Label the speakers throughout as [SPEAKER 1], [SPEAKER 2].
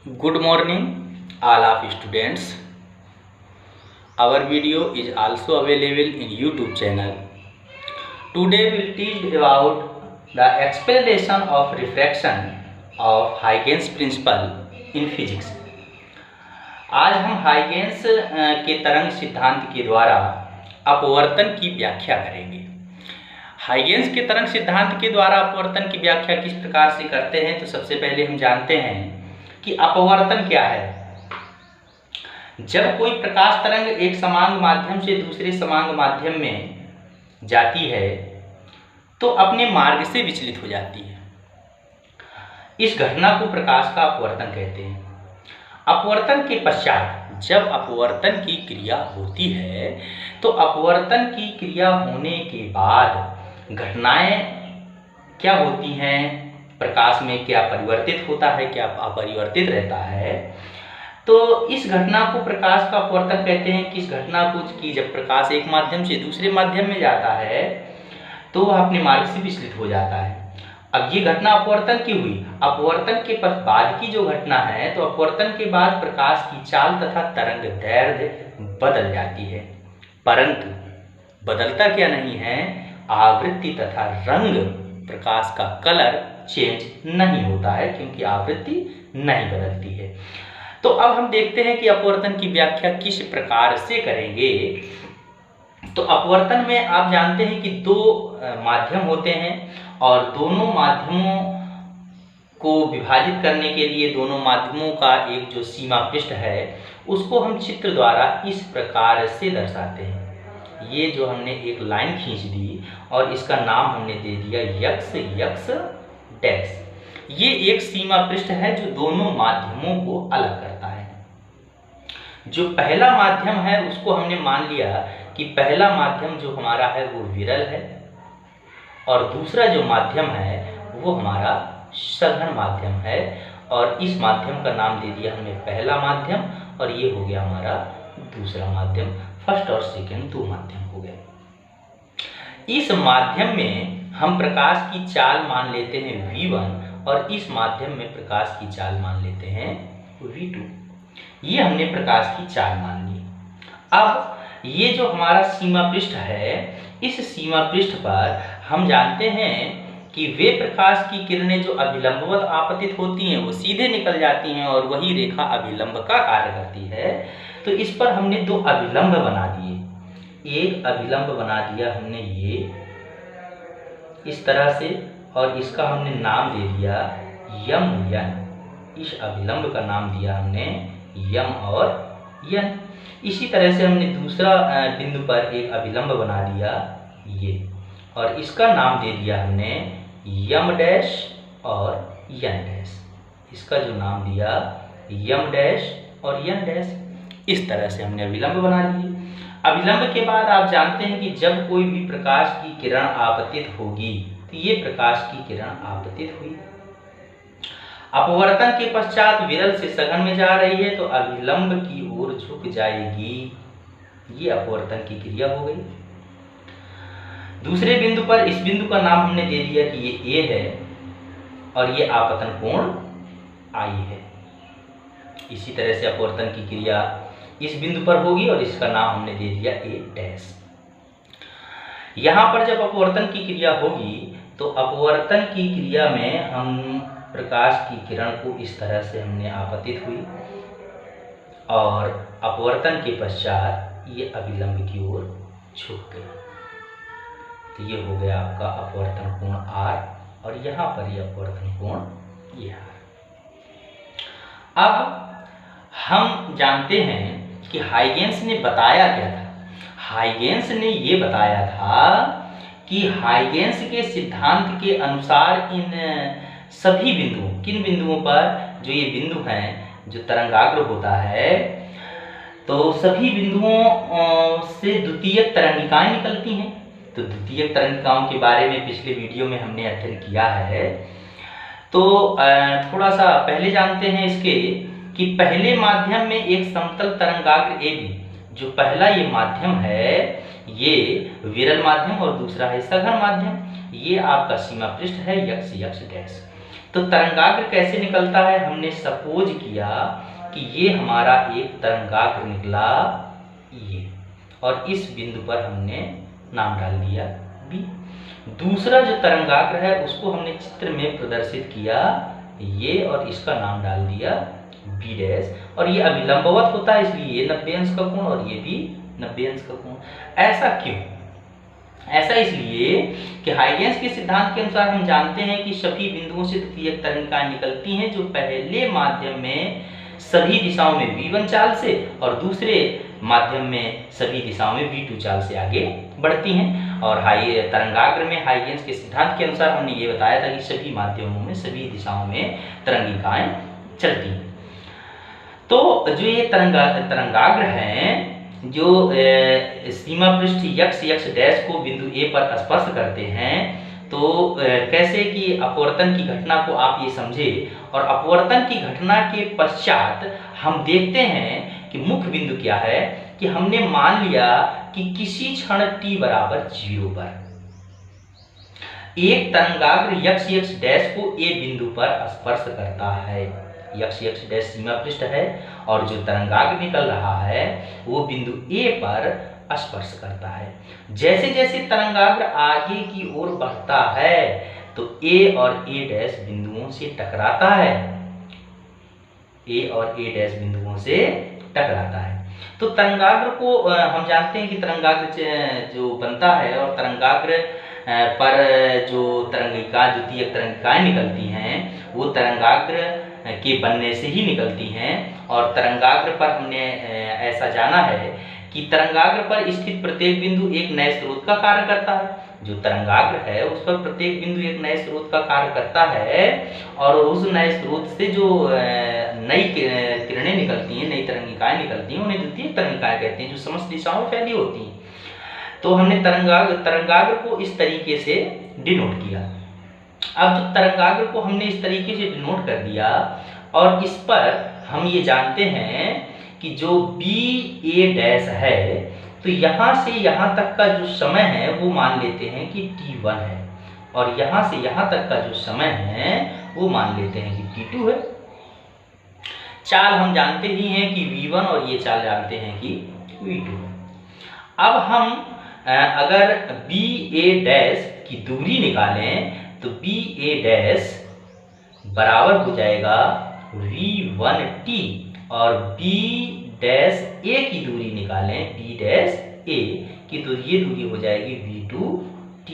[SPEAKER 1] Good morning, all of students. Our video is also available in YouTube channel. Today we will teach about the explanation of refraction of Huygens principle in physics. आज हम Huygens के तरंग सिद्धांत के द्वारा अपवर्तन की व्याख्या करेंगे। हाइगेंस के तरंग सिद्धांत के द्वारा अपवर्तन की व्याख्या किस प्रकार से करते हैं, तो सबसे पहले हम जानते हैं कि अपवर्तन क्या है। जब कोई प्रकाश तरंग एक समांग माध्यम से दूसरे समांग माध्यम में जाती है तो अपने मार्ग से विचलित हो जाती है। इस घटना को प्रकाश का अपवर्तन कहते हैं। अपवर्तन के पश्चात जब अपवर्तन की क्रिया होती है तो अपवर्तन की क्रिया होने के बाद घटनाएं क्या होती हैं, प्रकाश में क्या परिवर्तित होता है, क्या अपरिवर्तित रहता है, तो इस घटना को प्रकाश का अपवर्तन कहते हैं। किस घटना को कि जब प्रकाश एक माध्यम से दूसरे माध्यम में जाता है तो वह अपने मार्ग से विचलित हो जाता है। अब ये घटना अपवर्तन की हुई। अपवर्तन के बाद की जो घटना है, तो अपवर्तन के बाद प्रकाश की चाल तथा तरंग दैर्ध्य बदल जाती है, परंतु बदलता क्या नहीं है, आवृत्ति तथा रंग, प्रकाश का कलर चेंज नहीं होता है क्योंकि आवृत्ति नहीं बदलती है। तो अब हम देखते हैं कि अपवर्तन की व्याख्या किस प्रकार से करेंगे। तो अपवर्तन में आप जानते हैं कि दो माध्यम होते हैं और दोनों माध्यमों को विभाजित करने के लिए दोनों माध्यमों का एक जो सीमा पृष्ठ है उसको हम चित्र द्वारा इस प्रकार से दर्शाते हैं। ये जो हमने एक लाइन खींच दी और इसका नाम हमने दे दिया यक्स यक्स डैश। ये एक सीमा पृष्ठ है जो दोनों माध्यमों को अलग करता है। जो पहला माध्यम है उसको हमने मान लिया कि पहला माध्यम जो हमारा है वो विरल है और दूसरा जो माध्यम है वो हमारा सघन माध्यम है, और इस माध्यम का नाम दे दिया हमने पहला माध्यम और ये हो गया हमारा दूसरा माध्यम। फर्स्ट और सेकेंड दो माध्यम हो गए। इस माध्यम में हम प्रकाश की चाल मान लेते हैं v1 और इस माध्यम में प्रकाश की चाल मान लेते हैं v2। ये हमने प्रकाश की चाल मान ली। अब ये जो हमारा सीमा पृष्ठ है, इस सीमा पृष्ठ पर हम जानते हैं कि वे प्रकाश की किरणें जो अभिलंबवत आपतित होती हैं वो सीधे निकल जाती हैं और वही रेखा अभिलंब का कार्य करती है। तो इस पर हमने दो अभिलंब बना दिए। एक अभिलंब बना दिया हमने ये इस तरह से और इसका हमने नाम दे दिया यम यन। इस अभिलंब का नाम दिया हमने यम और यन। इसी तरह से हमने दूसरा बिंदु पर एक अभिलंब बना दिया ये और इसका नाम दे दिया हमने यम डैश और यन डैश। इसका जो नाम दिया यम डैश और यन डैश। इस तरह से हमने अभिलंब बना लिए। अभिलंब के बाद आप जानते हैं कि जब कोई भी प्रकाश की किरण आपतित होगी तो ये प्रकाश की किरण आपतित हुई। अपवर्तन के पश्चात विरल से सघन में जा रही है तो अभिलंब की ओर झुक जाएगी। ये अपवर्तन की क्रिया हो गई। दूसरे बिंदु पर इस बिंदु का नाम हमने दे दिया कि ये ए है और ये आपतन कोण आई है। इसी तरह से अपवर्तन की क्रिया इस बिंदु पर होगी और इसका नाम हमने दे दिया ए डैश। यहाँ पर जब अपवर्तन की क्रिया होगी तो अपवर्तन की क्रिया में हम प्रकाश की किरण को इस तरह से हमने आपतित हुई और अपवर्तन के पश्चात ये अभिलंब की ओर झुक गई। तो ये हो गया आपका अपवर्तन कोण R और यहाँ पर ये अपवर्तन कोण ये R। अब हम जानते हैं कि हाइगेंस ने बताया क्या था। हाइगेंस ने ये बताया था कि हाइगेंस के सिद्धांत के अनुसार इन सभी बिंदुओं, किन बिंदुओं पर, जो ये बिंदु हैं जो तरंगाग्र होता है, तो सभी बिंदुओं से द्वितीयक तरंगिकाएं निकलती हैं। तो द्वितीयक तरंगिकाओं के बारे में पिछले वीडियो में हमने अध्ययन किया है। तो थोड़ा सा पहले जानते हैं इसके कि पहले माध्यम में एक समतल तरंगाग्र AB, जो पहला ये माध्यम है ये विरल माध्यम और दूसरा है सघन माध्यम। ये आपका सीमा पृष्ठ है यक्स यक्स डैश। तो तरंगाग्र कैसे निकलता है, हमने सपोज किया कि ये हमारा एक तरंगाग्र निकला ये, और इस बिंदु पर हमने नाम डाल दिया बी। दूसरा जो तरंगाग्र है उसको हमने चित्र में प्रदर्शित किया ये, और इसका नाम डाल दिया बी डैश, और ये अभिलंबवत होता है इसलिए ये 90 अंश का कोण और ये भी 90 अंश का कोण। ऐसा क्यों? ऐसा इसलिए कि हाइगेंस के सिद्धांत के अनुसार हम जानते हैं कि सभी बिंदुओं से द्वितीयक तरंगिकाएं निकलती हैं जो पहले माध्यम में सभी दिशाओं में v1 चाल से और दूसरे माध्यम में सभी दिशाओं में v2 चाल से आगे बढ़ती हैं। और तरंगाग्र में हाइगेंस के सिद्धांत के अनुसार हमने ये बताया था कि सभी माध्यमों में सभी दिशाओं में तरंगिकाएं चलती हैं। तो जो ये तरंगाग्र हैं जो सीमा पृष्ठ x डैश को बिंदु A पर स्पर्श करते हैं, तो कैसे कि अपवर्तन की घटना को आप ये समझे, और अपवर्तन की घटना के पश्चात हम देखते हैं कि मुख्य बिंदु क्या है कि हमने मान लिया कि किसी क्षण t बराबर 0 पर एक तरंगाग्र x डैश को A बिंदु पर स्पर्श करता है। x डैश सीमा पृष्ठ है और जो तरंगाग्र निकल रहा है वो बिंदु A पर स्पर्श करता है। जैसे जैसे तरंगाग्र आगे की ओर बढ़ता है तो A और A डैश बिंदुओं से टकराता है, A और A डैश बिंदुओं से टकराता है। तो तरंगाग्र को हम जानते हैं कि तरंगाग्र जो बनता है और तरंगाग्र पर जो द्वितीयक तरंगिकाएं निकलती हैं वो तरंगाग्र के बनने से ही निकलती हैं। और तरंगाग्र पर हमने ऐसा जाना है कि तरंगाग्र पर स्थित प्रत्येक बिंदु एक नए स्रोत का कार्य करता है। जो तरंगाग्र है उस पर प्रत्येक बिंदु एक नए स्रोत का कार्य करता है, और उस नए स्रोत से जो नई किरणें निकलती हैं, नई तरंगिकाएं निकलती हैं, उन्हें द्वितीयक तरंगिकाएं कहते हैं, जो समस्त दिशाओं में फैली होती हैं। तो हमने तरंगाग्र को इस तरीके से डिनोट किया। अब तो तरंगाग्र को हमने इस तरीके से डिनोट कर दिया, और इस पर हम ये जानते हैं कि जो बी ए डैश है तो यहाँ से यहाँ तक का जो समय है वो मान लेते हैं कि t1 है, और यहाँ से यहाँ तक का जो समय है वो मान लेते हैं कि t2 है। चाल हम जानते ही हैं कि v1 और ये चाल जानते हैं कि v2 है। अब हम अगर बी ए डैश की दूरी निकालें तो बी ए डैश बराबर हो जाएगा v1t, और b डैश a की दूरी निकालें b डैश a की, तो ये दूरी हो जाएगी v2t।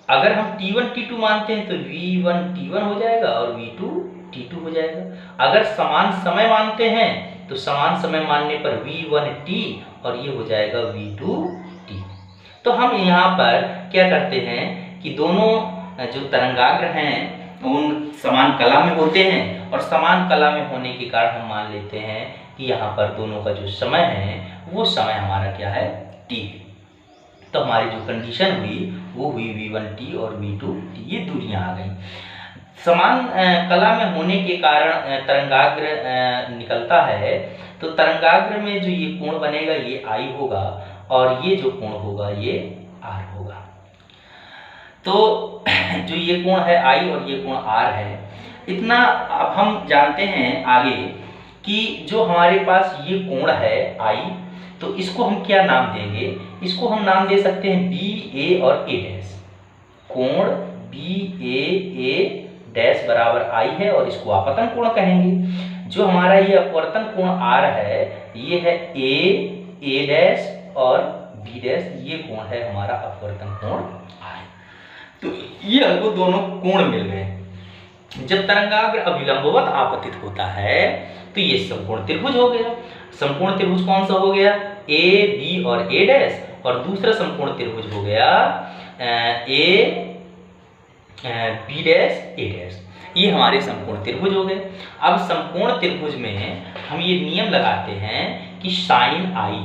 [SPEAKER 1] अगर हम t1 t2 मानते हैं तो v1 t1 हो जाएगा और v2 t2 हो जाएगा। अगर समान समय मानते हैं तो समान समय मानने पर v1t और ये हो जाएगा v2t। तो हम यहाँ पर क्या करते हैं कि दोनों जो तरंगाग्र हैं उन समान कला में होते हैं, और समान कला में होने के कारण हम मान लेते हैं कि यहाँ पर दोनों का जो समय है वो समय हमारा क्या है t है। तो हमारी जो कंडीशन हुई वो हुई v1t और v2t, ये दूरियां आ गई। समान कला में होने के कारण तरंगाग्र निकलता है, तो तरंगाग्र में जो ये कोण बनेगा ये I होगा, और ये जो कोण होगा ये R होगा। तो जो ये कोण है I और ये कोण R है, इतना अब हम जानते हैं आगे कि जो हमारे पास ये कोण है I, तो इसको हम क्या नाम देंगे? इसको हम नाम दे सकते हैं बी ए और ए डैश। कोण बी ए डैश बराबर I है और इसको आपतन कोण कहेंगे। जो हमारा ये अपवर्तन कोण R है ये है ए डैश और बी डैश, ये कोण है हमारा अपवर्तन कोण R। तो ये हमको दोनों कोण मिल गए। जब तरंगाग्र अभिलंबवत आपतित होता है तो ये समकोण त्रिभुज हो गया। समकोण त्रिभुज कौन सा हो गया? ए बी और ए डैश, और दूसरा समकोण त्रिभुज हो गया A B dash A dash. ये हमारे समकोण त्रिभुज हो गए। अब समकोण त्रिभुज में हम ये नियम लगाते हैं कि साइन आई,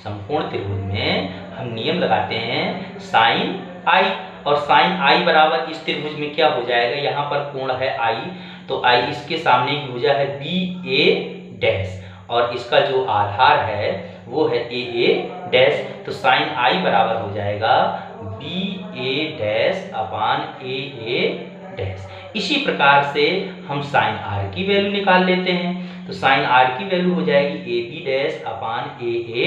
[SPEAKER 1] समकोण त्रिभुज में हम नियम लगाते हैं साइन आई, और साइन आई बराबर इस त्रिभुज में क्या हो जाएगा? यहाँ पर कोण है आई, तो आई इसके सामने की भुजा है बी ए डैश, और इसका जो आधार है वो है ए डैश। तो साइन आई बराबर हो जाएगा B A dash upon A A dash. इसी प्रकार से हम साइन आर की वैल्यू निकाल लेते हैं। तो साइन आर की वैल्यू हो जाएगी A B dash upon A A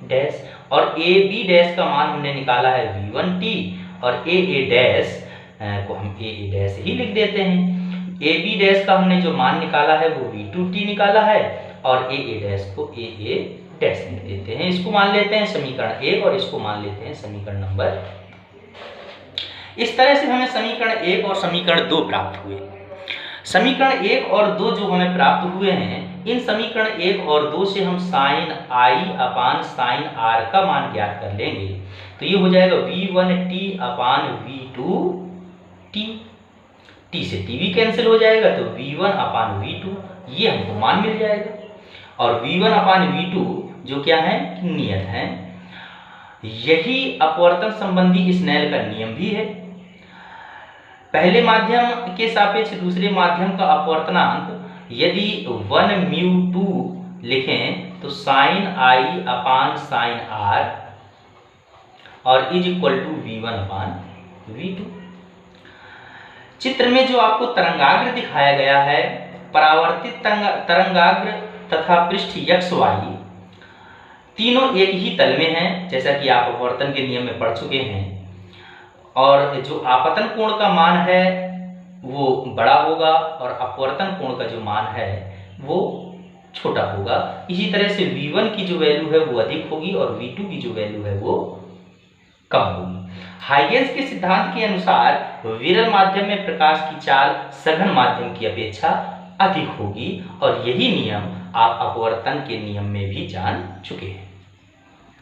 [SPEAKER 1] dash, और ए बी डैश का मान हमने निकाला है v1t, और ए ए डैश को हम ए ए डैश ही लिख देते हैं। ए बी डैश का हमने जो मान निकाला है वो v2t निकाला है, और ए ए डैश को ए ए डैश लिख देते हैं। इसको मान लेते हैं समीकरण 1 और इसको मान लेते हैं समीकरण नंबर। इस तरह से हमें समीकरण 1 और समीकरण 2 प्राप्त हुए। समीकरण 1 और 2 जो हमें प्राप्त हुए हैं, इन समीकरण 1 और 2 से हम साइन आई अपान साइन आर का मान ज्ञात कर लेंगे। तो ये हो जाएगा v1t अपान v2t, t से t भी कैंसिल हो जाएगा, तो v1 अपान v2 ये हमको मान मिल जाएगा। और v1 अपान v2 जो क्या है, नियत है। यही अपवर्तन संबंधी स्नेल का नियम भी है। पहले माध्यम के सापेक्ष दूसरे माध्यम का अपवर्तनांक यदि 1μ2 लिखें तो साइन आई अपान साइन आर और is equal to v1 upon v2। चित्र में जो आपको तरंगाग्र दिखाया गया है, परावर्तित तरंगाग्र तथा पृष्ठ x y तीनों एक ही तल में हैं, जैसा कि आप अपवर्तन के नियम में पढ़ चुके हैं। और जो आपतन कोण का मान है वो बड़ा होगा और अपवर्तन कोण का जो मान है वो छोटा होगा। इसी तरह से v1 की जो वैल्यू है वो अधिक होगी और v2 की जो वैल्यू है वो कम होगी। हाइगेंस के सिद्धांत के अनुसार विरल माध्यम में प्रकाश की चाल सघन माध्यम की अपेक्षा अधिक होगी, और यही नियम आप अपवर्तन के नियम में भी जान चुके हैं।